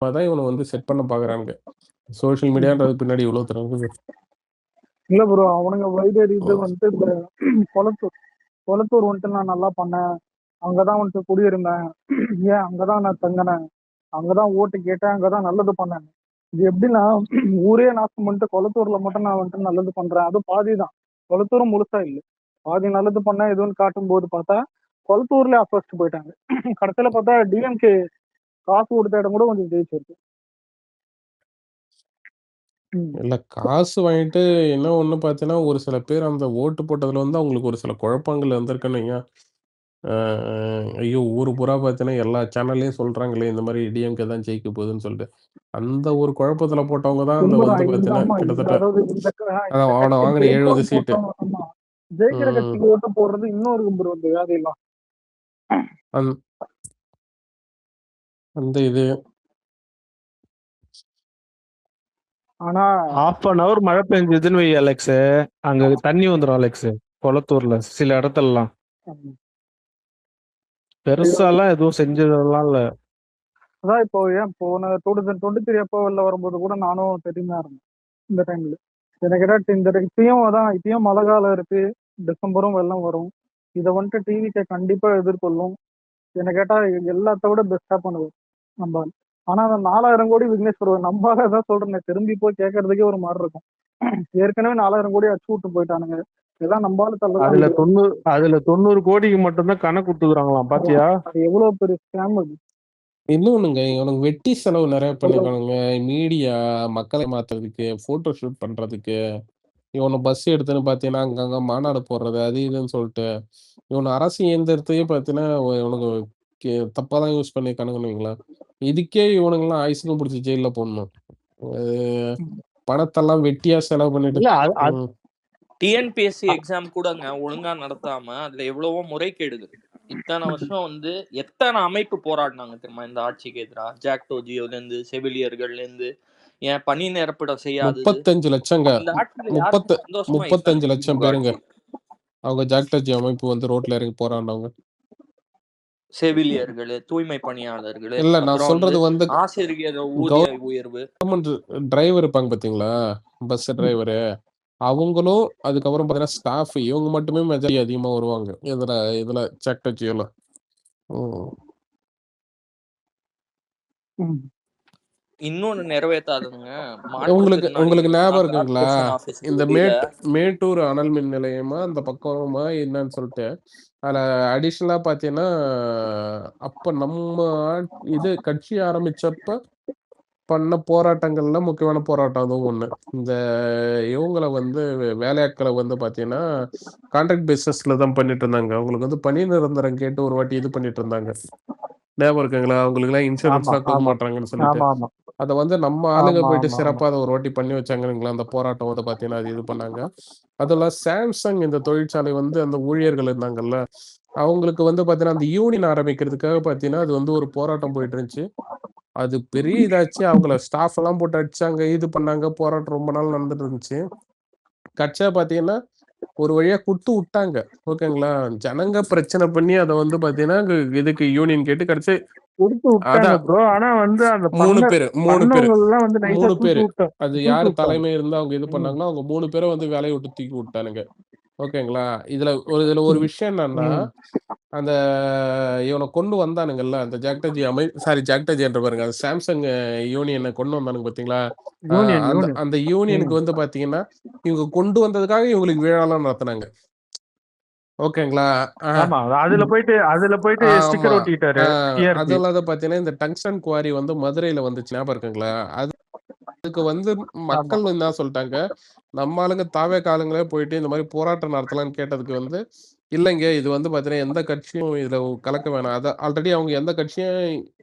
தான் இவனை வந்து செட் பண்ண பாக்குறானுங்க. சோஷியல் மீடியான்றது பின்னாடி இவ்வளவு தரம் இருக்குது. இல்ல ப்ரோ, அவனுங்க வைடர் இது வந்துட்டு இந்த கொளத்தூர் வந்துட்டு நான் நல்லா பண்ணேன், அங்கதான் வந்துட்டு குடியிருந்தேன், ஏன் அங்கதான் நான் தங்கினேன், அங்கதான் ஓட்டு கேட்டேன், அங்கதான் நல்லது பண்ணேன். இது எப்படின்னா ஊரே நாசம் பண்ணிட்டு கொளத்தூர்ல மட்டும் நான் வந்துட்டு நல்லது பண்றேன், அது பாதி தான், கொளத்தூரும் முழுசா இல்லை, பாதி நல்லது பண்ண எதுவும் காட்டும் போது பார்த்தா கொளத்தூர்ல அஃபர்ஸ்ட் போயிட்டாங்க. கடைசியில பார்த்தா டிஎம்கே காசு கொடுத்த இடம் கூட கொஞ்சம் ஜெயிச்சிருக்கு. இல்ல காசு வாங்கிட்டு என்ன ஒண்ணு பார்த்தீங்கன்னா, ஒரு சில பேர் அந்த ஓட்டு போட்டதுல வந்து அவங்களுக்கு ஒரு சில குழப்பங்கள் வந்திருக்குன்னு வையேன். ஐயோ! ஊரு பூரா பார்த்தீங்கன்னா, எல்லா சேனல்லயும் சொல்றாங்களே, இந்த மாரி டிஎம்கே தான் ஜெயிக்க போகுதுன்னு சொல்லிட்டு. அந்த ஒரு குழப்பத்துல போட்டவங்க தான் அந்த வந்து உண்மைதான். பார்த்தீங்கன்னா, ஆமா, கிட்டத்தட்ட அதாவது இந்த அவன கட்சி வாங்கின 70 ஜெயிக்கணும்னு சீட்டு. போட்டோம். ஆமா, ஜெயிக்கிற ம். கட்சிக்கு ஓட்டு போடுறது இன்னொரு ப்ரோ இந்த வியாதியெல்லாம். அந் அந்த இது. ஆனா ஹாஃப் அன் ஹவர் மழை பெஞ்சதுன்னு வை அலெக்ஸ், அங்க தண்ணி வந்துடும் அலெக்ஸ், கொளத்தூர்ல சில இடத்துலலாம். பெருசாலாம் எதுவும் செஞ்சதெல்லாம் இல்ல. அதான் இப்போ ஏன் போன 2023 அப்போ வெளில வரும்போது கூட நானும் தெரியுமா இருந்தேன் இந்த டைம்ல. எனக்கு கேட்டா இந்த இப்பயும் மழை காலம் இருக்கு, டிசம்பரும் வெள்ளம் வரும், இதை வந்துட்டு டிவிக்கு கண்டிப்பா எதிர்கொள்ளும். என்ன கேட்டா எல்லாத்த விட பெஸ்டா பண்ணுவோம் நம்ம. ஆனா அந்த 4000 கோடி விக்னேஷ் வருவார், நம்பால தான் சொல்றேன், திரும்பி போய் கேட்கறதுக்கே ஒரு மாதிரி இருக்கும். ஏற்கனவே 4000 கோடி அச்சு விட்டு போயிட்டானுங்க, இதெல்லாம் நம்பால அதுல தள்ளதான். 90 கோடிக்கு மட்டும்தான் கணக்கு கொடுத்துக்கிறாங்களாம், பாத்தியா? அது எவ்வளவு பெரிய ஸ்கேம் அது. இன்னொன்னுங்க, இவனுங்க வெட்டி செலவு நெறைய பண்ணிருக்கானுங்க. மீடியா, மக்களை மாத்துறதுக்கு, போட்டோ ஷூட் பண்றதுக்கு, இவன பஸ் எடுத்துன்னு பார்த்தீங்கன்னா, அங்கங்க மாநாடு போடுறது, அது இதுன்னு சொல்ட்டு, இவன அரசு இயந்திரத்தையே பார்த்தீங்கன்னா, இவனுங்க தப்பா தான் யூஸ் பண்ணியிருக்கானுங்கன்னு வைங்களேன். இதுக்கே இவனுங்கலாம் ஆயுசுக்கும் புடிச்சு ஜெயில்ல போடணும். அது பணத்தெல்லாம் வெட்டியா செலவு பண்ணிட்டு இல்ல ம். டிஎன்பிஎஸ்சி எக்ஸாம் கூடங்க ஒழுங்கா நடத்தாம அதுல எவ்வளவோ முறைகேடுகள். இத்தனை வருஷம் வந்து எத்தனை அமைப்பு போராடினாங்க தெரியுமா இந்த ஆட்சிக்கு எதிராக? ஜாக்டோஜியோல இருந்து, செவிலியர்கள்ல இருந்து, ஏன் பணி நிரப்படம் செய்யாதது. 35 லட்சங்க. இந்த ஆட்சியில யாருக்கும் சந்தோஷமா இல்ல. 35 லட்சம் திமுக பேருங்க. ஆட்சி. அவங்க ஜாக்டோஜி அமைப்பு வந்து ரோட்ல இறங்கி போராடினவங்க. செவிலியர்கள், தூய்மை பணியாளர்கள், இல்ல நான் அப்புறம் வந்து சொல்றது வந்து ஆசிரியர் ஊதிய உயர்வு. கவர்மெண்ட் டிரைவர் இருப்பாங்க பார்த்தீங்களா? Bus driver. அவங்களும் அதுக்கப்புறம் பார்த்தீங்கன்னா, ஸ்டாஃப் இவங்க மட்டுமே மெஜாரிட்டி அதிகமா வருவாங்க. இதுல ஜாக்டோஜியோல. ம். இன்னொன்னு நிறைவேற்றாதுங்க. உங்களுக்கு ஞாபகம் மாற்றுத்திறனாளிகளுக்கு இருக்குங்களா? கார்ப்பரேஷன் ஆபீஸ் இந்த வெளியில மேட்டூர் அனல் மின் நிலையமா, அந்த பக்கமா என்னன்னு சொல்ட்டு, அதுல அடிஷனலா பார்த்தீங்கன்னா, அப்ப நம்ம இது கட்சி ஆரம்பிச்சப்ப பண்ண போராட்டங்கள்ல முக்கியமான போராட்டம் அதுவும் ஒண்ணு. இந்த இவங்கள வந்து வேலையாட்கள வந்து பார்த்தீங்கன்னா, கான்ட்ராக்ட் பேசிஸ்ல தான் பண்ணிட்டு இருந்தாங்க. அவங்களுக்கு வந்து பணி நிரந்தரம் கேட்டு ஒரு வாட்டி இது பண்ணிட்டு இருந்தாங்க. ஞாபகம் இருக்குங்களா? அவங்களுக்கெல்லாம் ஆமா இன்சூரன்ஸ்லாம் குடுக்க ஆமா மாட்றாங்கன்னு சொல்லிட்டு. ஆமா ஆமா அத வந்து நம்ம ஆளுங்க ஆமா போயிட்டு ஆமா ஆமா சிறப்பா அத ஒரு வாட்டி பண்ணி வச்சாங்கங்களா, அந்த போராட்டம் வந்து பார்த்தீங்கன்னா, அது இது பண்ணாங்க. அதெல்லாம் சாம்சங் இந்த தொழிற்சாலை வந்து அந்த ஊழியர்கள் இருந்தாங்கல்ல, அவங்களுக்கு வந்து பார்த்தீங்கன்னா, அந்த யூனியன் ஆரம்பிக்கிறதுக்காக பார்த்தீங்கன்னா, அது வந்து ஒரு போராட்டம் போயிட்டு இருந்துச்சு. அது பெரிய இதாச்சு. அவங்கள ஸ்டாஃப் எல்லாம் போட்டு அடிச்சாங்க, இது பண்ணாங்க. போராட்டம் ரொம்ப நாள் நடந்துட்டு இருந்துச்சு. கடைசியா பார்த்தீங்கன்னா, ஒரு வழியா குடுத்து உட்டாங்க. ஓகேங்களா? ஜனங்க பிரச்சனை பண்ணி அத வந்து பார்த்தீங்கன்னா, இதுக்கு யூனியன் கேட்டு கடைசி கொடுத்து விட்டாங்க அதான் ப்ரோ. ஆனா வந்து அந்த 3 பேரு பண்ணவங்க எல்லாம் வந்து நைஸா 3 பேரு. அது தூக்கி யாரு விட்டாங்க. தலைமை இருந்து அவங்க இது பண்ணாங்களோ, அவங்க 3 பேர வந்து வேலைய விட்டு தூக்கி விட்டானுங்க. ஓகேங்களா? இதுல ஒரு விஷயம் என்னன்னா, அந்த இவன கொண்டு வந்தானுங்கல்ல, அந்த ஜாக்டோஜின்ற பாருங்க. அந்த சாம்சங் யூனியன கொண்டு வந்தானுங்க பார்த்தீங்களா? அந்த யூனியன் அந்த யூனியனுக்கு வந்து பார்த்தீங்கன்னா, இவங்க கொண்டு வந்ததுக்காக இவங்களுக்கு விழாலாம் நடத்துனாங்க. ஓகேங்களா? ஆ. ஆமா, அதுல போயிட்டு ஆமா. ஸ்டிக்கர் ஒட்டிட்டாரு ஆ டிஆர்பி. அதுவும் இல்லாத பார்த்தீங்கன்னா, இந்த டங்ஸ்டன் குவாரி வந்து மதுரையில வந்துச்சு ஞாபகம் இருக்குங்களா? அதுக்கு வந்து ஆமா மக்கள் என்ன சொல்ட்டாங்க, நம்ம ஆளுங்க தாவேக்கா ஆளுங்களே போயிட்டு இந்த மாரி போராட்டம் நடத்தலான்னு கேட்டதுக்கு வந்து, இல்லைங்க இது வந்து பார்த்தீங்கன்னா, எந்த கட்சியும் இதுல கலக்க வேணாம். ஆல்ரெடி அவங்க எந்த கட்சியும்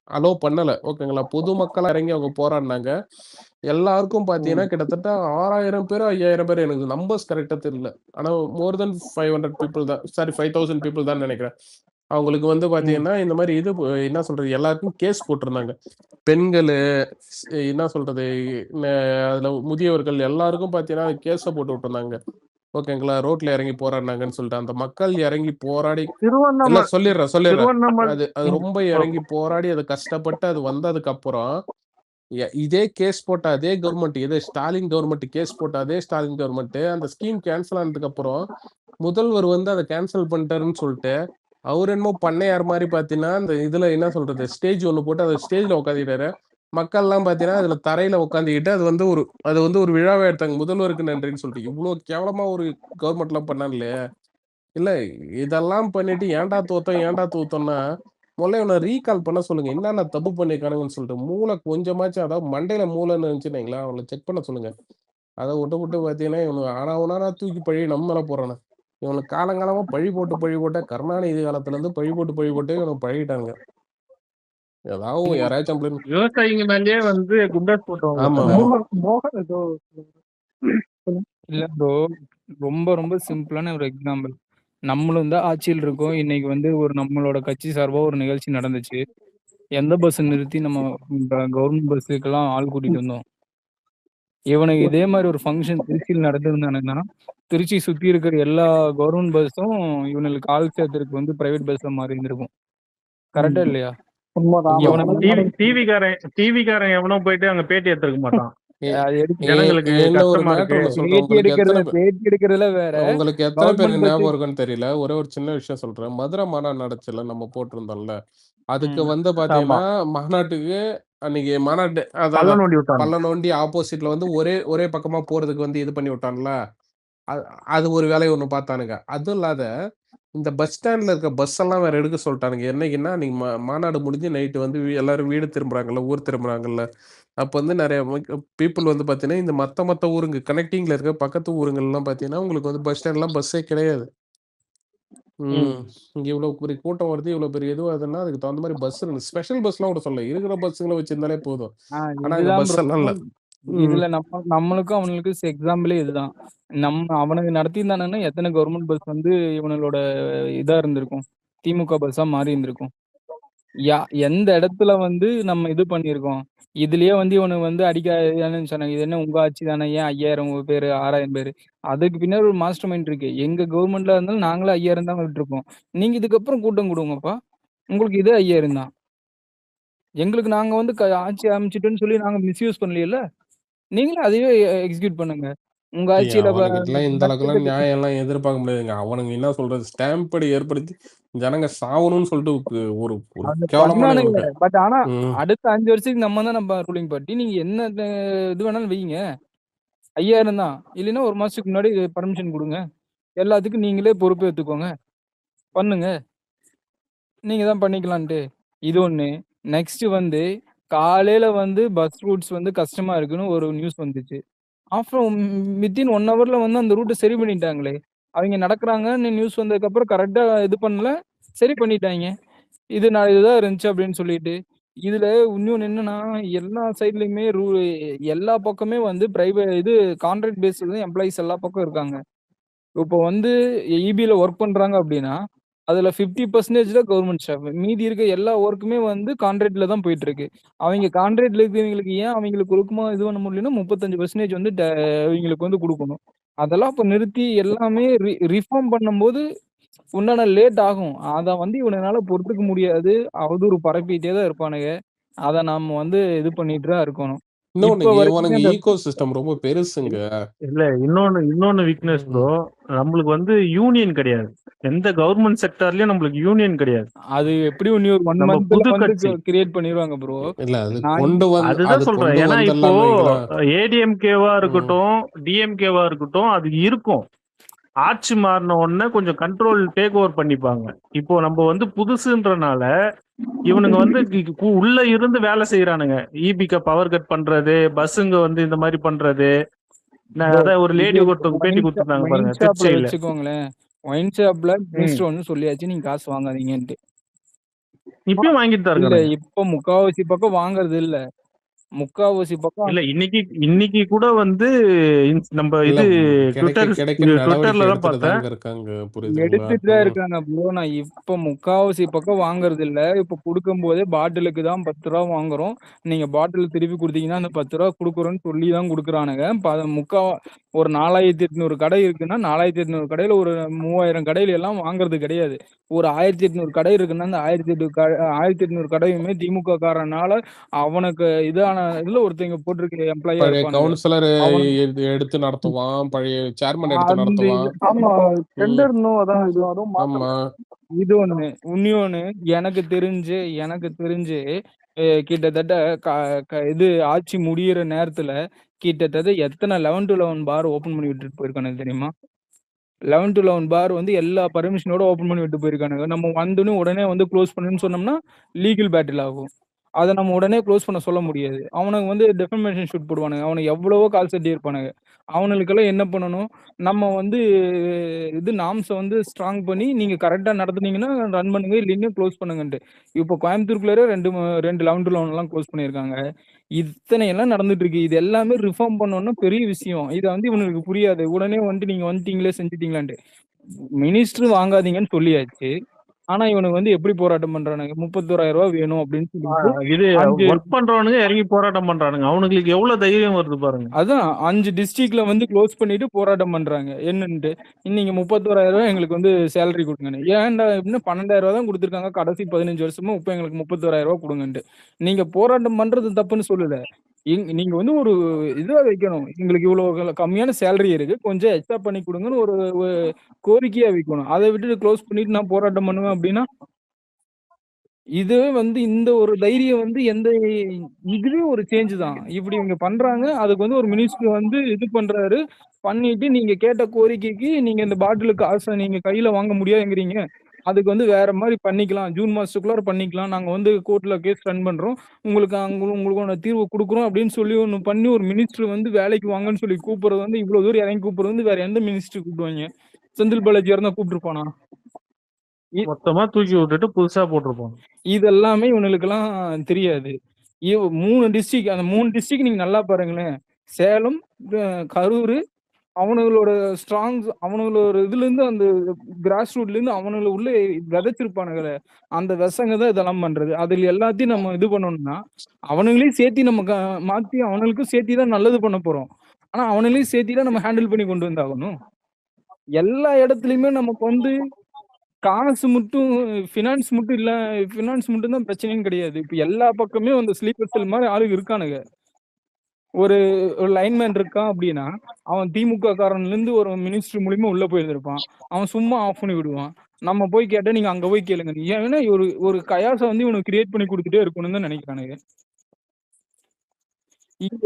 அலோவ் பண்ணல. ஓகேங்களா? பொதுமக்களா இறங்கி அவங்க போராடுனாங்க. எல்லாருக்கும் பார்த்தீங்கன்னா, கிட்டத்தட்ட 6000 பேரோ, 5000 பேர் எனக்கு நம்பர்ஸ் கரெக்ட்டா தெரியல. ஆனா மோர் தென் 500 பீப்பிள் தான். சாரி 5000 பீப்பிள் தான் நெனைக்கிறேன். அவங்களுக்கு வந்து பார்த்தீங்கன்னா, இந்த மாரி இது என்ன சொல்றது, எல்லாருக்கும் கேஸ் போட்டிருந்தாங்க. பெண்களு, என்ன சொல்றது, ந அதுல முதியவர்கள் எல்லாருக்கும் பார்த்தீங்கன்னா, கேஸ போட்டு விட்டுருந்தாங்க. ஓகேங்களா? ரோட்ல இறங்கி போராடுனாங்கன்னு சொல்லிட்டு. அந்த மக்கள் இறங்கி போராடி இல்ல திருவண்ணாமலை சொல்லிர்றேன். திருவண்ணாமலை அது ரொம்ப இறங்கி போராடி, அது கஷ்டப்பட்டு அது வந்ததுக்கப்புறம், இதே கேஸ் போட்ட அதே கவர்மெண்ட், இதே ஸ்டாலின் கவர்மெண்ட் கேஸ் போட்ட அதே ஸ்டாலின் கவர்மெண்ட் அந்த ஸ்கீம் கேன்சல் ஆனதுக்கு அப்புறம் முதல்வர் வந்து அதை கேன்சல் பண்ணிட்டாருன்னு சொல்லிட்டு அவர் என்னமோ பண்ணையார் மாதிரி பார்த்தீங்கன்னா அந்த இதுல என்ன சொல்றது ஸ்டேஜ் ஒன்று போட்டு அதை ஸ்டேஜ்ல உட்காந்துட்டாரு. மக்கள்லாம் பார்த்தீங்கன்னா அதுல தரையில உட்காந்துக்கிட்டு அது வந்து ஒரு விழாவை எடுத்தாங்க, முதல்வருக்கு நன்றின்னு சொல்லிட்டு. இவ்வளவு கேவலமா ஒரு கவர்மெண்ட்லாம் பண்ணாங்களே. இல்ல இதெல்லாம் பண்ணிட்டு ஏன்டா தோத்தோம்னா முதல்ல இவனை ரீகால் பண்ண சொல்லுங்க, என்னென்ன தப்பு பண்ணிருக்கானுங்கன்னு சொல்லிட்டு. மூளை கொஞ்சமாச்சும், அதாவது மண்டையில மூளைன்னு இருந்துச்சுன்னா அவனை செக் பண்ண சொல்லுங்க. அதை விட்டு பார்த்தீங்கன்னா இவனு ஆனா தூக்கி பழி நம்ம மேல போறானு. இவனுக்கு காலங்காலமா பழி போட்டு கருணாநிதி காலத்துல இருந்து பழி போட்டு இவனுக்கு பழகிட்டாங்க. ஏதாவது யாராச்சும் அப்படி விவசாயிங்க மேலயே வந்து குண்டாஸ் போட்டவங்க ஆமா தானே. மோகன் ஏதோ இல்ல ப்ரோ, ரொம்ப ரொம்ப சிம்பிளான ஒரு எக்ஸாம்பிள். நம்மளும் தான் ஆட்சியில் இருக்கோம். இன்னைக்கு வந்து ஒரு நம்மளோட கட்சி சார்பா ஒரு நிகழ்ச்சி நடந்துச்சு. எந்த பஸ் நிறுத்தி நம்ம கவர்மெண்ட் பஸ்ஸுக்கெல்லாம் ஆள் கூட்டிட்டு வந்தோம். இவனுக்கு இதே மாதிரி ஒரு ஃபங்க்ஷன் திருச்சியில் நடந்திருந்தானுங்கன்னா திருச்சி சுத்தி இருக்கிற எல்லா கவர்மெண்ட் பஸ்ஸும் இவனுக்கு ஆள் சேர்த்துருக்கு வந்து பிரைவேட் பஸ்ல மாறி இருந்திருக்கும். கரெக்டா இல்லையா? உண்மைதான். இவனை டிவிக்காரன் எவனோ போயிட்டு அங்க பேட்டி எடுத்துக்க மாட்டான். அது எடுக்க ஜனங்களுக்கு என்ன ஒரு கஷ்டமா மேட்டர் இருக்கு. ஒன்று சொல்றேன். பேட்டி உங்களுக்கு எடுக்கிறதுல எத்தனை பேட்டி எடுக்கிறதுல வேற. உங்களுக்கு எத்தனை பேருக்கு கவர்மெண்ட் ஞாபகம் பஸ் இருக்குன்னு தெரியல. ஒரே ஒரு சின்ன விஷயம் சொல்றேன். மதுரை மாநாடு நடச்சுல நம்ம போட்டிருந்தோம்ல, அதுக்கு ம். வந்து ஆமா, பாத்தீங்கன்னா மாநாட்டுக்கு அன்னைக்கு மாநாட்டு பள்ள அதான் நோண்டி விட்டாங்க. பள்ள நோண்டி ஆப்போசிட்ல வந்து ஒரே பக்கமா போறதுக்கு வந்து இது பண்ணி விட்டான்ல. அது ஒரு வேலையை ஒன்று பார்த்தானுங்க. அதுவும் இல்லாத இந்த பஸ் ஸ்டாண்ட்ல இருக்க பஸ் எல்லாம் வேற எடுக்க சொல்லிட்டானுங்க. என்னைக்குன்னா நீங்க மாநாடு முடிஞ்சு நைட்டு வந்து எல்லாரும் வீடு திரும்புறாங்கல்ல, ஊர் திரும்புறாங்கல்ல. அப்ப வந்து நிறைய பீப்புள் வந்து பாத்தீங்கன்னா இந்த மத்த ஊருங்க கனெக்டிங்ல இருக்க பக்கத்து ஊருங்கள்லாம் பாத்தீங்கன்னா உங்களுக்கு வந்து பஸ் ஸ்டாண்ட்லாம் பஸ்ஸே கிடையாது. இங்க இவ்வளவு பெரிய கூட்டம் வருது, இவ்வளவு பெரிய இது வருதுன்னா அதுக்கு தகுந்த மாதிரி பஸ் ஸ்பெஷல் பஸ்லாம் கூட சொல்லல, இருக்கிற பஸ்ஸுங்களை வச்சிருந்தாலே போதும். ஆனா அங்க இதுதான் பஸ் ப்ரோ. எல்லாம் இல்ல. இதுல நம்மளுக்கும் அவனுக்கும் எக்ஸாம்பிளே இதுதான். அவனுக்கு நடத்தியிருந்தானுன்னா எத்தனை கவர்மெண்ட் பஸ் வந்து இவனோட இதா இருந்திருக்கும், திமுக பஸ்ஸா மாறி இருந்திருக்கும். எந்த இடத்துல வந்து நம்ம இது பண்ணியிருக்கோம். இதுலயே வந்து இவனுக்கு வந்து அடிக்க சொன்னாங்க, இது என்ன உங்க ஆட்சி தானே, ஏன் 5000 பேரு 6000 பேரு. அதுக்கு பின்னாடி ஒரு மாஸ்டர் மைண்ட் இருக்கு. எங்க கவர்மெண்ட்ல இருந்தாலும் நாங்களே 5000 தான் விட்டுருக்கோம். நீங்க இதுக்கப்புறம் கூட்டம் கொடுங்கப்பா, உங்களுக்கு இதே 5000 தான். எங்களுக்கு நாங்க வந்து ஆட்சி அமைச்சிட்டோன்னு சொல்லி நாங்க மிஸ்யூஸ் பண்ணலையில, நீங்களும் அதையே எக்ஸிக்யூட் பண்ணுங்க. உங்க ஆட்சியில அவனுக்கிட்டலாம் இந்த அளவுக்குலாம் நியாயம் எல்லாம் எதிர்பார்க்க முடியாதுங்க. அவனுங்க என்ன சொல்றது ஸ்டாம்ப் படி ஏற்படுத்தி ஜனங்க சாவணும்னு சொல்லிட்டு ஒரு ஒரு அது கேவலமான பண்ணானுங்க. இவனுக்கு. பட் ஆனா ம். அடுத்த 5 வருஷத்துக்கு நம்ம தான் நம்ம ரூலிங் பார்ட்டி. நீங்க என்ன இது வேணாலும் வைங்க. 5000 தான். இல்லைன்னா 1 மாசத்துக்கு முன்னாடி பர்மிஷன் கொடுங்க. எல்லாத்துக்கும் நீங்களே பொறுப்பு எடுத்துக்கோங்க. பண்ணுங்க. நீங்க தான் பண்ணிக்கலான்ட்டு. இது ஒண்ணு. நெக்ஸ்ட் வந்து காலையில வந்து பஸ் ரூட்ஸ் வந்து கஷ்டமா இருக்குன்னு ஒரு நியூஸ் வந்துச்சு. ஆஃப்டர் வித்தின் 1 ஹவர்ல வந்து அந்த ரூட்ட சரி பண்ணிட்டாங்களே. அவங்க நடக்குறாங்கன்னு நியூஸ் வந்ததுக்கு அப்புறம் கரெக்ட்டா இது பண்ணல. சரி பண்ணிட்டாங்க. இதுதான் இருந்துச்சு அப்படின்னு சொல்லிட்டு. இதுல இன்னொன்னு என்னன்னா, எல்லா சைட்லயுமே எல்லா பக்கமே வந்து கான்ட்ராக்ட் பேஸ்ல எம்ப்ளாயீஸ் எல்லா பக்கம் இருக்காங்க. இப்போ வந்து ஈபில ஒர்க் பண்றாங்க அப்படின்னா, அதுல 50% தான் கவர்ன்மெண்ட் ஸ்டாஃப். மீதி இருக்க எல்லா ஒர்க்குமே வந்து கான்ட்ராக்ட்ல தான் போயிட்டு இருக்கு. அவங்க கான்ட்ராக்ட்ல இருக்கிறவங்களுக்கு ஏன் அவங்களுக்கு கொடுக்குமா இது பண்ண முடியலன்னா 35% வந்து இவங்களுக்கு வந்து குடுக்கணும். அதெல்லாம் இப்ப நிறுத்தி எல்லாமே ரிஃபார்ம் பண்ணும்போது உண்டான லேட் ஆகும். அத வந்து இவனுங்களால பொறுத்துக்க முடியாது. அவதூறு பரப்பிட்டே தான் இருப்பானுங்க. அத நாம வந்து இது பண்ணிட்டு தான் இருக்கணும். இன்னொன்னு இப்ப வரைக்குமே இவனுங்க அந்த ஈகோ சிஸ்டம் ரொம்ப பெருசுங்க. இல்ல இன்னொன்னு வீக்னஸ் ப்ரோ, நம்மளுக்கு வந்து யூனியன் கிடையாது. எந்த கவர்மெண்ட் செக்டார்லயும் நம்மளுக்கு யூனியன் கிடையாது. அது எப்படியும் இன்னும் ஒரு 1 நம்ம மந்த்ல புது வந்து கட்சி. கிரியேட் பண்ணிருவாங்க ப்ரோ. இல்ல அது நான் கொண்டு வந்து அதுதான் சொல்றேன். ஏன்னா இப்போ வந்துடலாம்னு வைங்களேன். ஏடிஎம்கேவா இருக்கட்டும், டிஎம்கேவா இருக்கட்டும், அது இருக்கும். ஆட்சி மாறின உடனே கொஞ்சம் கண்ட்ரோல் டேக் ஓவர் பண்ணிப்பாங்க. இப்போ நம்ம வந்து புதுசுன்றனால இவனுங்க வந்து உள்ள இருந்து வேலை செய்யறானுங்க. ஈபிக்க பவர் கட் பண்றது, பஸ்ஸுங்க வந்து இந்த மாதிரி பண்றது. அதான் ஒரு லேடி ஒருத்தவங்க பேட்டி கொடுத்துருந்தாங்க பாருங்க ஒயின் ஷாப்ல திருச்சியில. வச்சுக்கோங்களேன். ஒயின் ஷாப்ல மினிஸ்டர் வந்து சொல்லியாச்சு நீங்க காசு வாங்காதீங்கன்ட்டு. இப்பயும் வாங்கிட்டு தான் இல்ல இருக்கானுங்க. இப்ப முக்காவாசி பக்கம் வாங்குறது இல்ல. முக்காவாசி பக்கம் இல்ல இன்னைக்கு கூட வந்து நம்ம இல்ல இது கிடைக்க நடவடிக்கை ட்விட்டர்ல தான் எடுத்துட்டு பார்த்தேன். தாங்க இருக்காங்க, புரியுதுங்களா? எடுத்துட்டு தான் இருக்காங்க ப்ரோ. நான் இப்ப முக்காவாசி பக்கம் வாங்குறது இல்ல. இப்ப குடுக்கும் போதே பாட்டிலுக்கு தான் 10 ரூபா வாங்குறோம். நீங்க பாட்டில் திருப்பி கொடுத்தீங்கன்னா அந்த 10 ரூபா குடுக்குறோம்னு சொல்லி தான் குடுக்குறானுங்க. ஒரு 4800 கடை இருக்குன்னா 4800 கடையில ஒரு 3000 கடையில எல்லாம் வாங்குறது கிடையாது. ஒரு 1800 கடை இருக்குன்னா அந்த 1800 கடையுமே திமுக காரனால அவனுக்கு இதான இதுல ஒருத்தங்க போட்டிருக்க எம்ப்ளாயியா பழைய இருப்பானுங்க. கவுன்சிலர் அவனுக்கு எடுத்து நடத்துவான், பழைய சேர்மன் எடுத்து அந்த நடத்துவான். ஆமா ம். டெண்டர் இன்னும் அதான் அதுவும் மாத்தல. ஆமா. இது ஒண்ணு. இன்னொன்னு எனக்கு தெரிஞ்சு கிட்டத்தட்ட இது ஆட்சி முடியிற நேரத்துல கிட்டத்தட்ட எத்தனை 11 to 11 பார் ஓபன் பண்ணி விட்டுட்டு போயிருக்கானுங்க தெரியுமா? 11 to 11 பார் வந்து எல்லா பர்மிஷனோட ஓபன் பண்ணி விட்டு போயிருக்கானுங்க. நம்ம வந்தோடனே உடனே வந்து க்ளோஸ் பண்ணுன்னு சொன்னோம்னா லீகல் பேட்டில் ஆகும். அதை நம்ம உடனே க்ளோஸ் பண்ண சொல்ல முடியாது. அவனுக்கு வந்து டெஃபர்மேஷன் ஷூட் போடுவானுங்க. அவனுக்கு எவ்வளவோ கால் சட்டி இருப்பானுங்க. அவனுக்கெல்லாம் என்ன பண்ணணும், நம்ம வந்து இது நாம்ஸை வந்து ஸ்ட்ராங் பண்ணி நீங்க கரெக்டா நடத்துனீங்கன்னா ரன் பண்ணுங்க, இல்லைன்னா க்ளோஸ் பண்ணுங்கன்ட்டு. இப்போ கோயம்புத்தூருக்குள்ளே ரெண்டு 11 to 11 எல்லாம் க்ளோஸ் பண்ணியிருக்காங்க. இத்தனை எல்லாம் நடந்துட்டு இருக்கு. இது எல்லாமே ரிஃபார்ம் பண்ணணும்னா பெரிய விஷயம். இதை வந்து இவனுக்கு புரியாது. உடனே வந்துட்டு நீங்க வந்துட்டீங்களே செஞ்சுட்டீங்களான்ட்டு. மினிஸ்டர் வாங்காதீங்கன்னு சொல்லியாச்சு. ஆனா இவனுக்கு வந்து எப்படி போராட்டம் பண்றானுங்க, 31,000 ரூபாய் வேணும் அப்படின்னு சொல்லிட்டு இது 5 ஒர்க் பண்றவனுங்க இறங்கி போராட்டம் பண்றானுங்க. அவனுங்களுக்கு எவ்வளவு தைரியம் வருது பாருங்க. அதான் 5 டிஸ்ட்ரிக்ட்ல வந்து க்ளோஸ் பண்ணிட்டு போராட்டம் பண்றாங்க. என்னன்ட்டு நீங்க 31,000 ரூபாய் எங்களுக்கு வந்து சேலரி கொடுங்கன்னு. ஏன்டா இன்னும் 12,000 ரூபாய் தான் கொடுத்துருக்காங்க கடைசி 15 வருஷமா, இப்ப எங்களுக்கு 31,000 ரூபாய் கொடுங்கன்ட்டு. நீங்க போராட்டம் பண்றது தப்புன்னு சொல்லல. நீங்க வந்து ஒரு இதா வைக்கணும், எங்களுக்கு இவ்வளவு கம்மியான சேலரி இருக்கு, கொஞ்சம் எக்ஸ்ட்ரா பண்ணி கொடுங்கன்னு ஒரு கோரிக்கையா வைக்கணும். அதை விட்டுட்டு க்ளோஸ் பண்ணிட்டு நான் போராட்டம் பண்ணுவேன் அப்படின்னா, இதுவே வந்து இந்த ஒரு தைரியம் வந்து இதுவே ஒரு சேஞ்ச் தான். இப்படி இவங்க பண்றாங்க. அதுக்கு வந்து ஒரு மினிஸ்டர் வந்து இது பண்றாரு. பண்ணிட்டு நீங்க கேட்ட கோரிக்கைக்கு நீங்க இந்த பாட்டிலுக்கு காசை நீங்க கையில வாங்க முடியாதுங்கிறீங்க. அதுக்கு வந்து வேற மாதிரி பண்ணிக்கலாம். ஜூன் மாசத்துக்குள்ளார பண்ணிக்கலாம். நாங்க வந்து கோர்ட்ல கேஸ் ரன் பண்றோம். உங்களுக்கான தீர்வு கொடுக்குறோம் அப்படின்னு சொல்லி ஒண்ணு பண்ணி ஒரு மினிஸ்டர் வந்து வேலைக்கு வாங்கன்னு சொல்லி கூப்பிடுறது வந்து இவ்வளவு தூரம் இறங்கி கூப்பிடுறது வந்து வேற எந்த மினிஸ்டர் கூப்பிடுவாங்க? செந்தில் பாலாஜியா இருந்தா கூப்பிட்டுருப்பானா? மொத்தமா தூக்கி விட்டுட்டு புதுசா போட்டிருப்போம். இதெல்லாமே இவனுக்கெல்லாம் தெரியாது. 3 டிஸ்ட்ரிக்ட், அந்த 3 டிஸ்ட்ரிக்ட் நீங்க நல்லா பாருங்களேன். சேலம், கரூர், அவனுங்களோட அவனுங்களோட இதுல இருந்து அந்த கிராஸ் ரூட்ல இருந்து அவனுங்களை உள்ள விதைச்சிருப்பானுங்களே, அந்த விசங்க தான் இதெல்லாம் பண்றது. அதுல எல்லாத்தையும் நம்ம இது பண்ணணும்னா அவனுங்களையும் சேர்த்தி நம்ம மாத்தி அவனுங்களுக்கும் சேர்த்தி தான் நல்லது பண்ண போறோம். ஆனா அவனுங்களையும் சேர்த்தி தான் நம்ம ஹேண்டில் பண்ணி கொண்டு வந்தாகணும். எல்லா இடத்துலயுமே நமக்கு வந்து காசு மட்டும் ஃபினான்ஸ் மட்டும் தான் பிரச்சனையும் கிடையாது. இப்ப எல்லா பக்கமே வந்து ஸ்லீப்பர் செல் மாதிரி ஆளுங்க இருக்கானுங்க. ஒரு லைன்மேன் இருக்கான் அப்படின்னா அவன் திமுக காரன்ல இருந்து ஒரு மினிஸ்டர் மூலியமா உள்ள போயிருந்திருப்பான். அவன் சும்மா ஆஃப் பண்ணி விடுவான். நம்ம போய் கேட்டா நீங்க அங்க போய் கேளுங்க. ஏன்னா ஒரு கயாசை வந்து இவனுக்கு கிரியேட் பண்ணி கொடுத்துட்டே இருக்கணும்னு தான் நினைக்கிறானுங்க.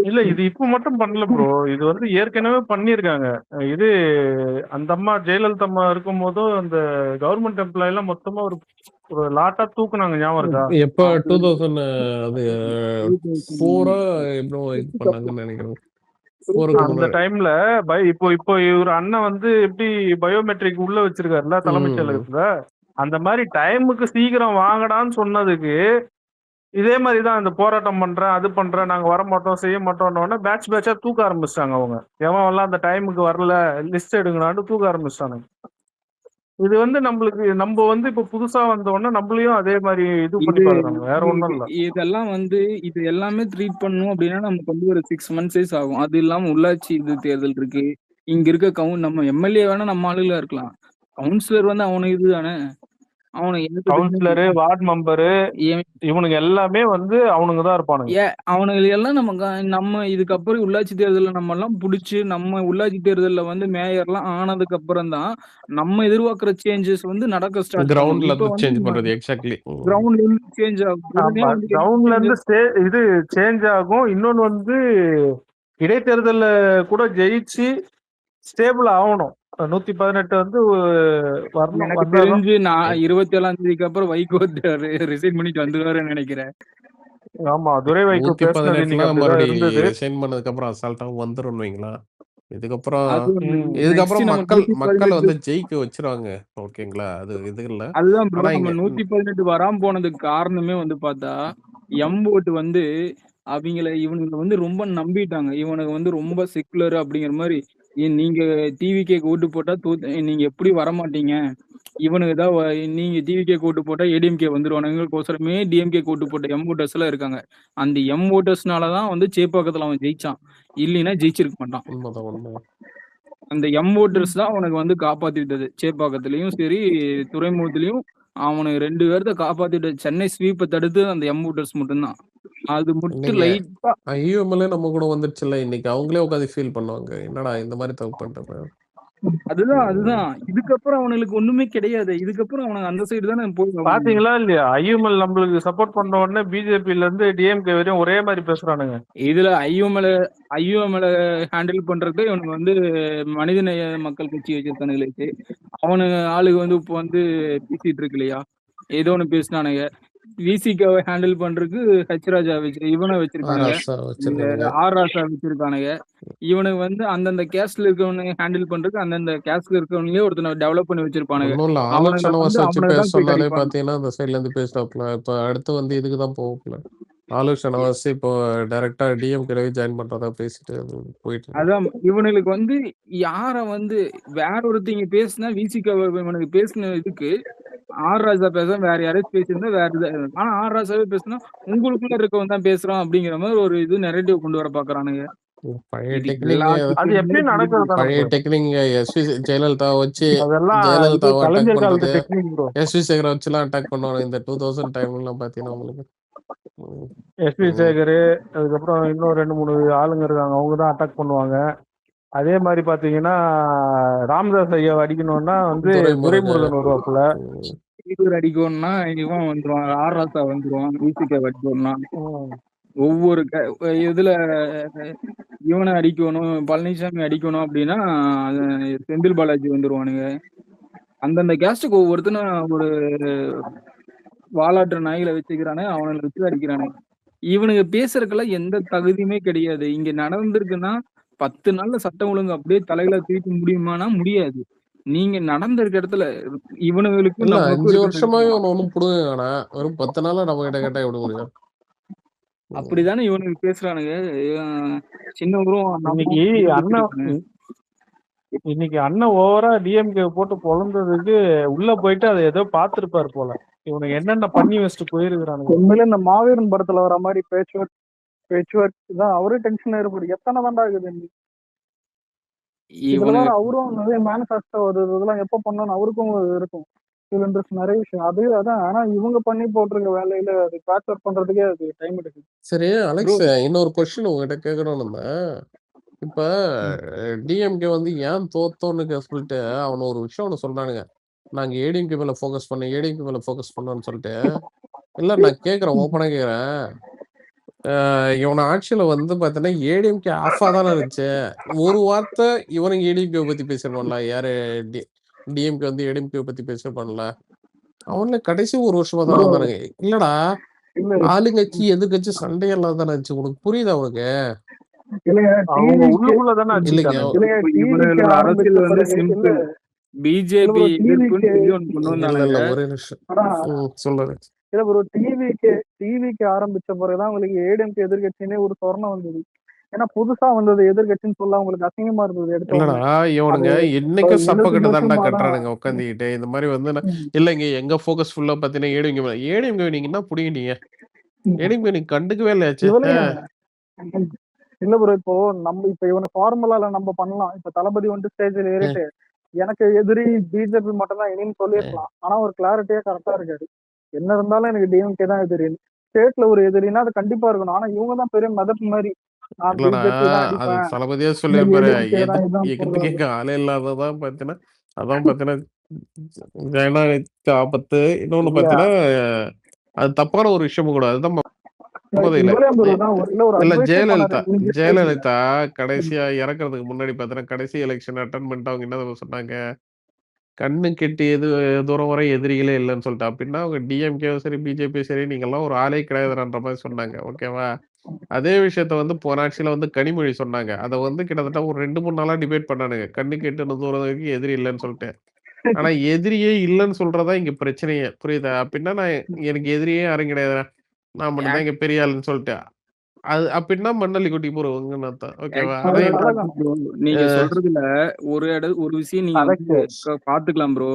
இல்ல இது இப்ப மட்டும் பண்ணல ப்ரோ. இது வந்து ஏற்கனவே பண்ணிருக்காங்க. இது அந்த அம்மா ஜெயலலிதா அம்மா இருக்கும் போதும் அந்த கவர்மெண்ட் எம்ப்ளாய் எல்லாம் மொத்தமா ஒரு லாட்டா தூக்குனாங்க. ஞாபகம் இருக்கா? எப்ப 2000 அது 4 எப்போ இது பண்ணாங்கன்னு நினைக்கிறேன். அந்த டைம்ல இப்போ இவர் அண்ணன் வந்து எப்படி பயோமெட்ரிக் உள்ள வச்சிருக்காருல்ல தலைமைச் செயலகத்துல, அந்த மாதிரி டைமுக்கு சீக்கிரம் வாங்கடான்னு சொன்னதுக்கு இதே மாதிரிதான் இந்த போராட்டம் பண்றேன், அது பண்றேன், நாங்க வர மாட்டோம், செய்ய மாட்டோம்னு பேட்ச் பேட்சா தூக்க ஆரம்பிச்சிட்டாங்க. அவங்க எவன் எல்லாம் அந்த டைமுக்கு வரல லிஸ்ட் எடுங்களான்னு தூக்க ஆரம்பிச்சிட்டாங்க. இது வந்து நம்ம வந்து இப்ப புதுசா வந்த உடனே நம்மளையும் அதே மாதிரி இது பண்ணி பாக்குறாங்க. வேற ஒண்ணும் இல்ல. இதெல்லாம் வந்து இது எல்லாமே ட்ரீட் பண்ணணும் அப்படின்னா நமக்கு வந்து ஒரு 6 months ஆகும். அது இல்லாம உள்ளாட்சி இது தேர்தல் இருக்கு. இங்க இருக்க நம்ம எம்எல்ஏ வேணா நம்ம ஆளுகளா இருக்கலாம். கவுன்சிலர் வந்து அவனுக்கு இதுதானே. கவுன்சிலரு, வார்டு மெம்பரு, இவனுங்க எல்லாமே வந்து அவனுங்க தான் இருப்பானுங்க. அவனுக்கு எல்லாம் நம்ம இதுக்கப்புறம் உள்ளாட்சி தேர்தலில் நம்ம எல்லாம் புடிச்சு நம்ம உள்ளாட்சி தேர்தலில் வந்து மேயர்லாம் ஆனதுக்கு அப்புறம் தான் நம்ம எதிர்பார்க்கிற சேஞ்சஸ் வந்து நடக்க ஸ்டார்ட் கிரவுண்ட்ல இருந்து சேஞ்ச் பண்றது. எக்ஸாக்ட்லி கிரவுண்ட்ல இருந்து சேஞ்ச் ஆகும். கிரவுண்ட்ல இருந்து இது சேஞ்ச் ஆகும். இன்னொன்னு வந்து இடைத்தேர்தல்ல கூட ஜெயிச்சு ஸ்டேபிள் ஆகணும். 118 வந்து வரணும். எனக்கு தெரிஞ்சு நான் 27ஆம் தேதிக்கு அப்புறம் வைகோ ரிசைன் பண்ணிட்டு வந்துருவாருன்னு நினைக்கிறேன். ஆமா, துரை வைகோ பேசுனது இன்னைக்கு அப்படிதான் இருந்தது. ரிசைன் பண்ணதுக்கு அப்புறம் அசால்ட்டா வந்துரும் வைங்களா. இதுக்கப்புறம் மக்கள் வந்து ஜெயிக்க வச்சிருவாங்க. ஓகேங்களா. அது இது இல்ல. அதுதான் ப்ரோ, நம்ம 118 வராம போனதுக்கு காரணமே வந்து பார்த்தா ஓட்டு வந்து இவனுங்க வந்து ரொம்ப நம்பிட்டாங்க. இவனுக்கு வந்து ரொம்ப செக்குலர் அப்படிங்கிற மாதிரி. நீங்க டிவிகே ஓட்டு போட்டா நீங்க எப்படி வரமாட்டீங்க, இவனுக்கு தான் நீங்க டிவிகே ஓட்டு போட்டா ஏடிஎம்கே வந்துருவானுங்கோசரமே டிஎம்கே ஓட்டு போட்ட ஓட்டர்ஸ் எல்லாம் இருக்காங்க. அந்த ஓட்டர்ஸ்னாலதான் வந்து சேப்பாக்கத்துல அவன் ஜெயிச்சான். இல்லைன்னா ஜெயிச்சிருக்க மாட்டான். அந்த ஓட்டர்ஸ் தான் அவனுக்கு வந்து காப்பாத்திட்டது. சேப்பாக்கத்திலயும் சரி, துறைமுகத்திலயும் அவனுக்கு 2 பேர்த்த காப்பாத்திட்டது. சென்னை ஸ்வீப்ப தடுத்து அந்த ஓட்டர்ஸ் மட்டும்தான். அது மட்டும் நீங்க லைட்டா ஐயுஎம்எல்ஏ நம்ம கூட வந்துருச்சுல்ல, இன்னைக்கு அவங்களே உட்காந்து ஃபீல் பண்ணுவாங்க. என்னடா இந்த மாதிரி தப்பு பண்ணிட்டோமே. அதுதான். இதுக்கப்புறம் அவனுங்களுக்கு ஒண்ணுமே கிடையாது. இதுக்கப்புறம் அவனுங்க அந்த சைடு தானே போய் பாத்தீங்களா இல்லையா? ஐயுஎம்எல் நம்மளுக்கு சப்போர்ட் பண்ண உடனே பிஜேபில இருந்து டிஎம்கே வரையும் ஒரே மாதிரி பேசுறானுங்க. இதுல ஐயுஎம்எல் ஹேண்டில் பண்றதுக்கு இவனுக்கு வந்து மனிதநேய மக்கள் கட்சி வச்சிருக்கானுங்களுக்கு. அவனுங்க ஆளுங்க வந்து இப்போ வந்து பேசிட்டு இருக்கு இல்லையா, ஏதோ ஒண்ணு பேசினானுங்க. விசிகாவை ஹேண்டில் பண்றதுக்கு ஹெச்ராஜா இவனை வச்சிருக்கானுங்க, ஆராசா இந்த வச்சிருக்கானுங்க. ஆராசா வச்சிருக்கானுங்க. இவனுக்கு வந்து அந்தந்த கேஸ்ட்ல இருக்கவனுங்க ஹேண்டில் பண்றதுக்கு அந்தந்த கேஸ்ட்ல இருக்கவங்களே ஒருத்தனை டெவலப் பண்ணி வச்சிருப்பானுங்க. ஒன்றும் இல்லை, அவனுங்க ஆலோசனை வந்து வச்சு அவனுக்கு பேச தான் போய் சொன்னாலே கடிப்பானுங்க. பார்த்தீங்கன்னா அந்த சைட்ல இருந்து பேசினாப்புல. இப்போ அடுத்து வந்து இதுக்கு தான் போகல. ஆலோசனை வச்சு இப்போ டைரக்டா டிஎம்கே ஜாயின் பண்றதா பேசிட்டு போயிட்டு இருக்கு. அதான் இவனுக்கு வந்து யார வந்து வேற ஒருத்தங்க பேசினா விசிக இவனுக்கு பேசின இதுக்கு ஆர் ராஜா பேச வேற யாராச்சும் பேசியிருந்தா வேற ஆனா ஆர் ராஜாவே பேசினா உங்களுக்குள்ள இருக்கவன் தான் பேசுறான் அப்படிங்கிற மாதிரி ஒரு இது நெரேட்டிவ் கொண்டு வர பாக்குறானுங்க. பழைய இது டெக்னிக் அது எப்பயும் நடக்கிறது தானே பழைய bro. டெக்னிக் எஸ்வி ஜெயலலிதா வச்சு அதெல்லாம் இது ஜெயலலிதாவை அட்டாக் கலைஞர் காலத்து பண்றது, டெக்னிக் ப்ரோ. எஸ்வி சேகரை வச்சுலாம் அட்டாக் பண்ணுவாங்க. இந்த 2000 டைம்லாம் பார்த்தீங்கன்னா உங்களுக்கு எஸ்பி சேகர், அதுக்கப்புறம் இன்னும் 2-3 ஆளுங்க இருக்காங்க, அவங்க தான் அட்டாக் பண்ணுவாங்க. அதே மாதிரி பாத்தீங்கன்னா ராமதாஸ் ஐயா அடிக்கணும்னா வந்து துரைமுருகன் வருவாப்புல. இவர் அடிக்கணும்னா இவன் வந்துருவான், ஆர் ராசா வந்துருவான். விசிக அடிக்கணும்னா ஒவ்வொரு இதுல இவனை அடிக்கணும், பழனிசாமி அடிக்கணும் அப்படின்னா செந்தில் பாலாஜி வந்துருவானுங்க. அந்தந்த கேஸ்டுக்கு ஒவ்வொருத்தனும் ஒரு வாலாற்ற நாய்களை வச்சுக்கிறானே, அவனை வச்சு அடிக்கிறானே. இவனுங்க பேசுறதுக்கெல்லாம் எந்த தகுதியுமே கிடையாது. இங்க நடந்திருக்குன்னா 10 நாள்ல சட்டம் ஒழுங்கு அப்படியே தலையில தூக்க முடியுமானா முடியாது. நீங்க நடந்திருக்க இடத்துல இவனுங்களுக்கும் இல்ல நமக்கும் 5 இருக்கிற வருஷமாவே ஒன்னும் புடுங்க வேணாம். வெறும் 10 நாளா நம்ம கிட்ட கேட்டா எப்படி முடியும்? அப்படிதானே இவனுக்கு பேசுறானுங்க. சின்ன உருவம் இன்னைக்கு அண்ணன் ஓவரா டிஎம்கே போட்டு பொழந்ததுக்கு உள்ள போயிட்டு அதை ஏதோ பாத்துருப்பாரு போல. இவனுக்கு என்னென்ன பண்ணி வச்சுட்டு போயிருக்கிறானுங்க. உண்மையில இந்த மாவீரன் படத்துல வர மாதிரி பேச்சுவர்க் தான் அவரே டென்ஷன் ஏற்படும். எத்தனை தாண்டா இருக்குது இதுல வேற அவரும் நிறைய மேனிஃபெஸ்டோ இதெல்லாம் எப்ப பண்ணணும் அவருக்கும் இருக்கும். இதுல இன்ட்ரெஸ்ட் நிறைய விஷயம் அது அதான். ஆனா இவங்க பண்ணி போட்டிருக்க வேலையில அது பேட்ச் ஒர்க் பண்றதுக்கே அது டைம் எடுக்குது. சரி அலெக்ஸ், இன்னொரு கொஸ்டின் உங்ககிட்ட கேட்கணும்னு. இப்ப டிஎம்கே வந்து ஏன் தோத்தோன்னு சொல்லிட்டு அவன் ஒரு விஷயம் ஒன்று சொல்றானுங்க. நாங்க ஏடிஎம்கே மேல ஃபோக்கஸ் பண்ணோம்னு சொல்லிட்டு. இல்ல நான் கேட்கறேன், ஓப்பனா கேட்கறேன். இவன ஆட்சியில வந்து பாத்தீங்கன்னா ஏடிஎம்கே ஆஃபா தானே இருந்துச்சு. ஒரு வார்த்தை இவனுக்கு ஏடிஎம்கே பத்தி பேசிருப்பான்ல, யாரு டிஎம்கே வந்து ஏடிஎம்கே பத்தி பேசிருப்பான்ல. அவன்ல கடைசி ஒரு வருஷமா தான் வந்தானுங்க. இல்லடா ஆளுங்கட்சி எதிர்கட்சி சண்டையெல்லாம் தானே இருந்துச்சு. உனக்கு புரியுதா உனக்கு? அரசியல் வந்து சிம்பிள். பிஜேபி ஒரே நிமிஷம் சொல்லுங்க. இல்ல ப்ரோ, டிவிக்கு ஆரம்பிச்ச பிறகுதான் உங்களுக்கு ஏடிஎம்கே எதிர்கட்சினே ஒரு சொரணம் வந்தது. ஏன்னா புதுசா வந்தது எதிர்கட்சின்னு சொல்ல உங்களுக்கு அசிங்கமா இருந்தது. இல்லடா இவனுங்க என்னைக்கும் சப்பக்கிட்ட தான்டா கட்டுறானுங்க உட்காந்துக்கிட்டு. இந்த மாதிரி வந்து இல்லைங்க எங்க போக்கஸ் ஃபுல்லா பாத்தீங்கன்னா ஏடிஎம்கே நீங்க என்ன புடிங்கிட்டீங்க? ஏடிஎம்கே நீங்க கண்டுக்கவே இல்லையாச்சு. இல்ல ப்ரோ, இப்போ நம்ம இப்ப இவனை ஃபார்முலால நம்ம பண்ணலாம். இப்ப தளபதி வந்து ஸ்டேஜ்ல ஏறிட்டு எனக்கு எதிரி பிஜேபி மட்டும் தான் இனின்னு சொல்லிருக்கலாம். ஆனா ஒரு கிளாரிட்டியா கரெக்டா இருக்காரு. என்ன இருந்தாலும் எனக்கு டிஎம்கே தான் எதிரி. ஸ்டேட்ல ஒரு எதிரின்னா அது கண்டிப்பா இருக்கணும். ஆனா இவங்க தான் பெரிய மதப்பு மாதிரி. தளபதியா சொல்லிருப்பாரு கேட்க ஆளே இல்லாததான் பாத்தீங்கன்னா அதான் பாத்தீங்கன்னா ஆபத்து. இன்னொன்னு பாத்தீங்கன்னா அது தப்பான ஒரு விஷயமும் கூட. அதுதான் இல்ல ஜெயலலிதா கடைசியா இறக்குறதுக்கு முன்னாடி பாத்தீங்கன்னா கடைசி எலெக்ஷன் அட்டன் பண்ணிட்டு அவங்க என்ன சொன்னாங்க, கண்ணு கெட்டி தூரம் வரை எதிரிகளே இல்லைன்னு சொல்லிட்டு. அப்படின்னா அவங்க டிஎம்கே சரி பிஜேபி சரி நீங்கெல்லாம் ஒரு ஆளே கிடையாதுன்ற மாதிரி சொன்னாங்க. ஓகேவா? அதே விஷயத்த வந்து போன ஆட்சியில வந்து கனிமொழி சொன்னாங்க. அதை வந்து கிட்டத்தட்ட ஒரு 2-3 நாளா டிபேட் பண்ணானுங்க. கண்ணு கெட்டு தூரம் வரைக்கும் எதிரி இல்லைன்னு சொல்லிட்டு. ஆனா எதிரியே இல்லைன்னு சொல்றதா இங்க பிரச்சனையே. புரியுதா? அப்படின்னா நான் எனக்கு எதிரியே யாரும் கிடையாது, நான் மட்டும் தான் இங்க பெரிய ஆளுன்னு சொல்லிட்டு அது அப்படின்னா மண்ணள்ளி குட்டி போடுவாங்கன்னு அர்த்தம். ஓகேவா? நீங்க சொல்றதுல ஒரு விஷயம் நீங்க பாத்துக்கலாம் ப்ரோ.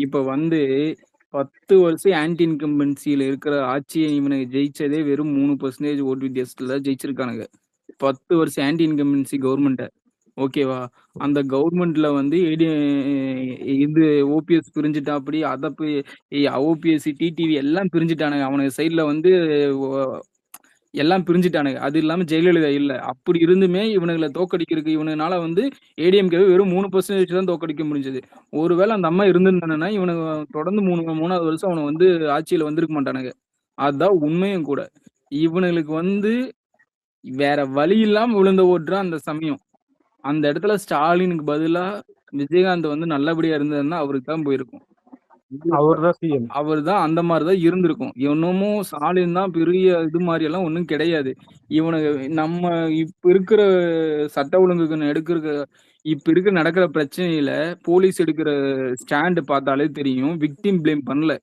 இப்ப வந்து 10 வருஷம் ஆன்டி இன்கம்பன்சியில இருக்கிற ஆட்சியை இவனுக்கு ஜெயிச்சதே வெறும் 3% ஓட்டு வித்தியாசத்துல ஜெயிச்சிருக்கானுங்க. 10 வருஷம் ஆன்டி இன்கம்பன்சி கவர்மெண்ட்ட ஓகேவா? அந்த கவர்மெண்ட்ல வந்து இது ஓபிஎஸ் பிரிஞ்சுட்டாப்படி, அத போய் ஓபிஎஸ்சி, டிடிவி எல்லாம் பிரிஞ்சுட்டானுங்க. அவனுங்க சைட்ல வந்து ஒ எல்லாம் பிரிஞ்சுட்டானுங்க. அது இல்லாம ஜெயலலிதா இல்ல. அப்படி இருந்துமே இவனுங்கள தோற்கடிக்கிறதுக்கு இவனுங்கனால வந்து ஏடிஎம்கேவை வெறும் 3% தான் தோற்கடிக்க முடிஞ்சது. ஒருவேள அந்த அம்மா இருந்திருந்தானுங்கன்னா, இவனுங்க தொடர்ந்து 3வது வருஷம் அவனுங்க வந்து ஆட்சியில வந்திருக்க மாட்டானுங்க. அதான் உண்மையும் கூட. இவனுங்களுக்கு வந்து வேற வழி இல்லாம விழுந்த ஓட்டு தான் அந்த சமயம். அந்த இடத்துல ஸ்டாலினுக்கு பதிலா விஜயகாந்த் வந்து நல்லபடியா இருந்திருந்தா அவருக்கு தான் போயிருக்கும். அவர்தான் சிஎம். அவர் தான் அந்த மாரி தான் இருந்திருக்கும். இன்னமும் ஸ்டாலின் தான் பெரிய இது மாரி எல்லாம் ஒண்ணும் கிடையாது. இவனுங்க நம்ம இப்ப இருக்கிற சட்ட ஒழுங்குக்கு இப்ப இருக்கிற நடக்கிற பிரச்சனையில போலீஸ் எடுக்கிற ஸ்டாண்ட் பார்த்தாலே தெரியும். விக்டிம் ப்ளேம் பண்ணல.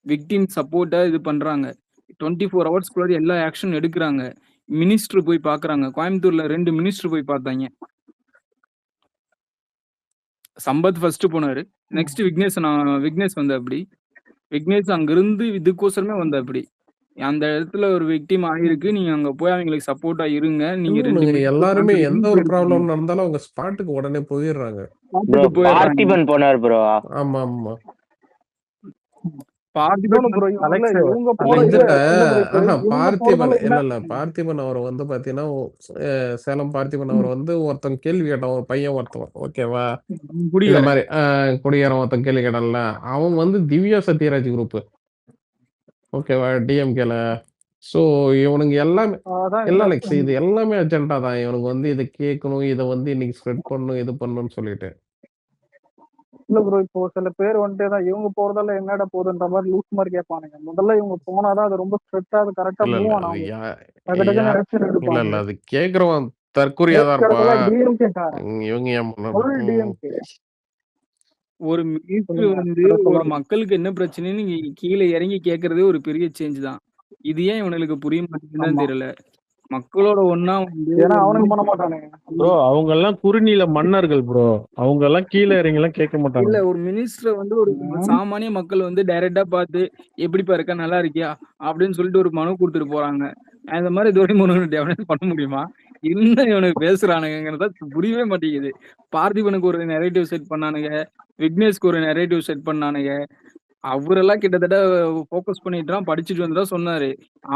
விக்டிம் சப்போர்ட்டா இது பண்றாங்க. 24 ஹவர்ஸ்க்குள்ள எல்லா ஆக்ஷன் எடுக்குறாங்க. மினிஸ்டர் போய் பார்க்குறாங்க. கோயம்புத்தூர்ல 2 மினிஸ்டர் போய் பார்த்தாய்ங்க. சம்பத் ஃபர்ஸ்ட் போனாரு. நெக்ஸ்ட் விக்னேஷ் வந்தாப்படி. விக்னேஷ் அங்கிருந்து இதுக்கோசரமே வந்தாப்படி. அந்த இடத்துல ஒரு விக்டிம் ஆயிருக்கு. நீங்க அங்க போய் அவங்களுக்கு சப்போர்ட்டா இருங்க. நீங்க 2 இன்னொன்னு மினிஸ்டர் எல்லாருமே எந்த ரிலீஃப் ஒரு எடுக்கணும். ப்ராப்ளம் நடந்தாலும் அவங்க ஸ்பாட்டுக்கு உடனே போயிடுறாங்க. பார்த்துட்டு போயிடுறாங்க. பார்த்திபன் போனார் ப்ரோ. ஆமா ஆமா பார்த்திபன் இன்னொன்னு ப்ரோ இல்ல அலெக்ஸ் இவங்க போறது இந்த இல்ல ப்ரோ இப்ப இவங்க பார்த்திபன் போறதால என்ன இல்ல பார்த்திபன் அவர் வந்து பாத்தீங்கன்னா சேலம் பார்த்திபன் அவர் வந்து ஒருத்தன் கேள்வி கேட்டான், ஒரு பையன் ஒருத்தவன், ஓகேவா? இந்த குடிகாரன். மாதிரி குடியாரன் ஒருத்தன் கேள்வி கேட்டான்ல, அவன் வந்து திவ்யா சத்யராஜ் குரூப், ஓகேவா, டிஎம்கேல. ஸோ இவனுங்க எல்லாமே அதான் இல்ல என்ன அலெக்ஸ், இது எல்லாமே அஜெண்டா தான். இவனுக்கு வந்து இதை கேட்கணும், இதை வந்து இன்னைக்கு ஸ்ப்ரெட் பண்ணணும், இது பண்ணணும்னு சொல்லிட்டு. இல்ல ப்ரோ இப்போ சில பேர் வந்துட்டு தான் இவங்க போறதால என்னடா போகுதுன்ற மாதிரி லூஸ் மாதிரி கேட்பானுங்க. முதல்ல இவங்க போனாதான் அது ரொம்ப ஸ்ட்ரெட்டா அது கரெக்டா இல்ல மூவ் இல்ல ஆன் அது ஆகும். டக்குன்னு ஆக்ஷன் இல்ல எடுப்பாங்க. இல்ல அது கேட்கறவன் தற்கொலையா தான் இருப்பான். கேட்கறதெல்லாம் டிஎம்கே காரன், இவங்க ஏன் ஃபுல் பண்ணணும்? டிஎம்கே. ஒரு மினிஸ்டர் சொல்லுங்க வந்து அதை ஒரு சொல்லுங்க. மக்களுக்கு என்ன பிரச்சனைன்னு நீங்க கீழே இறங்கி கேட்கறதே ஒரு பெரிய சேஞ்ச் தான். இது ஏன் இவனுக்கு புரிய மாட்டேங்குதுன்னு ஆமா தெரியல. மக்களோட ஒண்ணா வந்து ஏன்னா ஒரு அவனுக்கு பண்ண மாட்டானுங்க. ப்ரோ அவங்க எல்லாம் குறுநில மன்னர்கள் ப்ரோ. அவங்க எல்லாம் கீழே இறங்கி எல்லாம் கேட்க இல்ல மாட்டாங்க. ஒரு மினிஸ்டரை வந்து ஒரு சாமானிய மக்கள் வந்து டைரக்டா பார்த்து எப்படிப்பா இருக்க, நல்லா இருக்கியா அப்படின்னு சொல்லிட்டு ஒரு மனு கொடுத்துட்டு போறாங்க. அந்த மாதிரி துரைமுருகன் டெவலப் பண்ண முடியுமா? என்ன இவனுக்கு பேசுறானுங்கிறத புரியவே மாட்டேங்குது. பார்த்திபனுக்கு ஒரு நெரேட்டிவ் செட் பண்ணானுங்க, விக்னேஷ்க்கு ஒரு நெரேட்டிவ் செட் பண்ணானுங்க. அவரெல்லாம் கிட்டத்தட்ட ஃபோக்கஸ் பண்ணிட்டுலாம் படிச்சுட்டு வந்து தான் சொன்னாரு.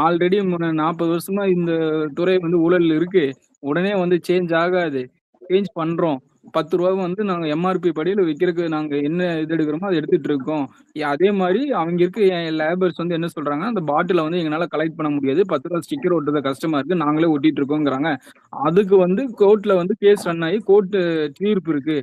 ஆல்ரெடி 40 வருஷமா இந்த துறை வந்து ஊழல் இருக்கு. உடனே வந்து சேஞ்ச் ஆகாது. சேஞ்ச் பண்றோம். ரூ. 10 வந்து நாங்க எம்ஆர்பி படியில விக்கிறதுக்கு நாங்க என்ன இது எடுக்கிறோமோ அத எடுத்துட்டு இருக்கோம். அதே மாரி அவங்க இருக்க லேபர்ஸ் வந்து என்ன சொல்றாங்க, அந்த பாட்டில வந்து எங்கனால கலெக்ட் பண்ண முடியாது. ரூ. 10 ஸ்டிக்கர் ஒட்டுறது கஷ்டமா இருக்கு. நாங்களே ஒட்டிட்டு இருக்கோங்கிறாங்க. அதுக்கு வந்து கோர்ட்ல வந்து கேஸ் ரன் ஆகி கோர்ட் தீர்ப்பு இருக்கு.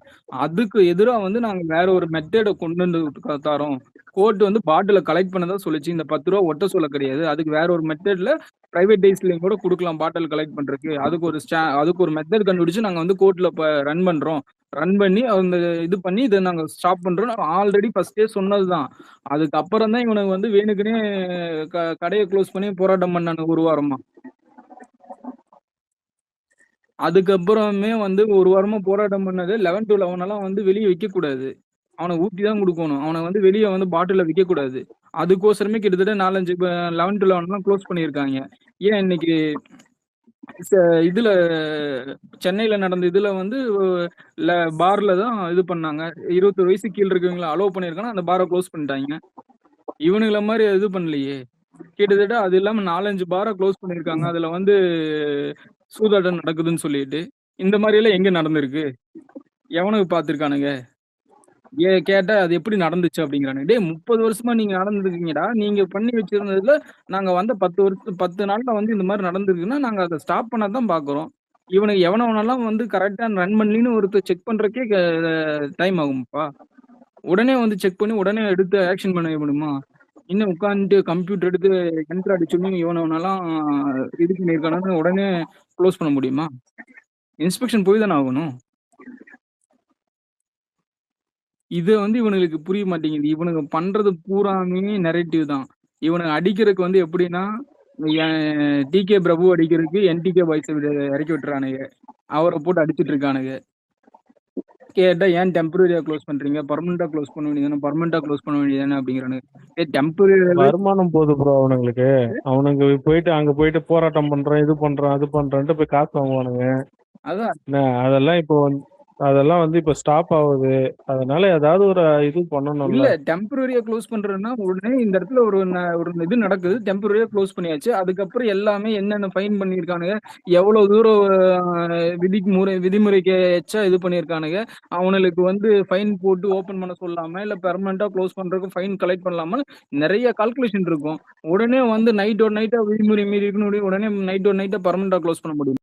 அதுக்கு எதிரா வந்து நாங்க வேற ஒரு மெத்தேட கொண்டு வந்து தரோம். கோர்ட் வந்து பாட்டில கலெக்ட் பண்ணதா சொல்லுச்சு. இந்த ரூ. 10 ஒட்ட சொல்ல கிடையாது. அதுக்கு வேற ஒரு மெத்தட்ல பிரைவேட்டைஸ்லயும் கூட குடுக்கலாம் பாட்டில் கலெக்ட் பண்றதுக்கு. அதுக்கு ஒரு மெத்தட் கண்டுபிடிச்சு நாங்க வந்து கோர்ட்ல இப்ப ரன் பண்றோம். ரன் பண்ணி அந்த இது பண்ணி இத நாங்க ஸ்டாப் பண்றோம். ஆல்ரெடி ஃபர்ஸ்டே சொன்னதுதான். அதுக்கப்புறம் தான் இவனுக்கு வந்து வேணுக்குனே கடைய க்ளோஸ் பண்ணி போராட்டம் பண்ணானுங்க 1 வாரமா. அதுக்கப்புறமே வந்து 1 வாரமா போராட்டம் பண்ணது 11 to 11 எல்லாம் வந்து வெளிய வைக்கக்கூடாது. அவன ஊத்தி தான் குடுக்கணும். அவன வந்து வெளிய வந்து பாட்டில்ல விக்கக்கூடாது. அதுக்கோசரமே கிட்டத்தட்ட 4, 5 11 to 11 எல்லாம் க்ளோஸ் பண்ணியிருக்காங்க. ஏன் இன்னைக்கு இதுல சென்னையில நடந்த இதுல வந்து பார்ல தான் இது பண்ணாங்க. 21 வயசுக்கு கீழ இருக்கவங்கள அலோவ் பண்ணியிருக்காங்க. அந்த பார க்ளோஸ் பண்ணிட்டாங்க. இவனுங்கள மாரி இது பண்ணலையே. கிட்டத்தட்ட அது இல்லாம 4, 5 பார க்ளோஸ் பண்ணியிருக்காங்க. அதுல வந்து சூதாட்டம் நடக்குதுன்னு சொல்லிட்டு. இந்த மாரி எல்லாம் எங்க நடந்திருக்கு? எவனுக்கு பார்த்திருக்கானுங்க? கேட்டா அது எப்படி நடந்துச்சு அப்படிங்கிறானுங்க. டேய் 30 வருஷமா நீங்க நடந்துருக்கீங்கடா. நீங்க பண்ணி வச்சிருந்ததுல நாங்க வந்த 10 நாள்ல வந்து இந்த மாதிரி நடந்திருக்குன்னா, நாங்க அத ஸ்டாப் பண்ண தான் பார்க்குறோம். இவனுக்கு எவனவனெல்லாம் வந்து கரெக்ட்டா ரன் பண்ணலின்னு ஒருத்தர் செக் பண்றதுக்கே டைம் ஆகும்ப்பா. உடனே வந்து செக் பண்ணி உடனே எடுத்து ஆக்ஷன் பண்ண முடியுமா? இன்னும் உட்கார்ந்துட்டு கம்ப்யூட்டர் எடுத்து என்டர் அடிச்சோனே இவனவனெல்லாம் இது பண்ணியிருக்கானுன்னு உடனே க்ளோஸ் பண்ண முடியுமா? இன்ஸ்பெக்ஷன் போய் தானே ஆகணும். இது வந்து இவனுங்களுக்கு புரிய மாட்டேங்குது. இவனுங்க பண்றது பூராமே நரேட்டிவ் தான். இவனுங்க அடிக்கிறதுக்கு வந்து எப்படின்னா, டிகே பிரபு அடிக்கிறதுக்கு என்டிகே பாய்ஸ் இறக்கி விட்டுறானுங்க. அவரை போட்டு அடிச்சிட்டு இருக்கானுங்க. கேட்டா ஏன் டெம்பரரியா க்ளோஸ் பண்றீங்க? பெர்மனண்டா க்ளோஸ் பண்ண வேண்டியதானே, பெர்மனண்டா க்ளோஸ் பண்ண வேண்டியதானே அப்படிங்கிறானுங்க. டெம்பரரி வருமானம் போகுது ப்ரோ அவனுங்களுக்கு. அவனுங்க போயிட்டு அங்க போயிட்டு போராட்டம் பண்றேன், இது பண்றேன், அது பண்றேன்ட்டு போய் காசு வாங்குவானுங்க. அதான் அதெல்லாம் இப்போ அதெல்லாம் வந்து இப்போ ஸ்டாப் ஆகுது. அதனால ஏதாவது ஒரு இது பண்ணணும்ல. இல்ல டெம்பரரியா க்ளோஸ் பண்றதுன்னா உடனே இந்த இடத்துல ஒரு இது நடக்குது, டெம்பரரியா க்ளோஸ் பண்ணியாச்சு. அதுக்கப்புறம் எல்லாமே என்னென்ன ஃபைன் பண்ணியிருக்கானுங்க, எவ்வளவு தூரம் விதிமுறைக்கு எச்சா இது பண்ணியிருக்கானுங்க, அவனுக்கு வந்து ஃபைன் போட்டு ஓபன் பண்ண சொல்லாம, இல்ல பெர்மனண்டா க்ளோஸ் பண்றதுக்கு ஃபைன் கலெக்ட் பண்ணலாம நிறைய கால்குலேஷன் இருக்கும். உடனே வந்து நைட்டோட நைட்டா விதிமுறை மீறி இருக்குன்னு உடனே நைட்டோட நைட்டா பெர்மனண்டா க்ளோஸ் பண்ண முடியும்.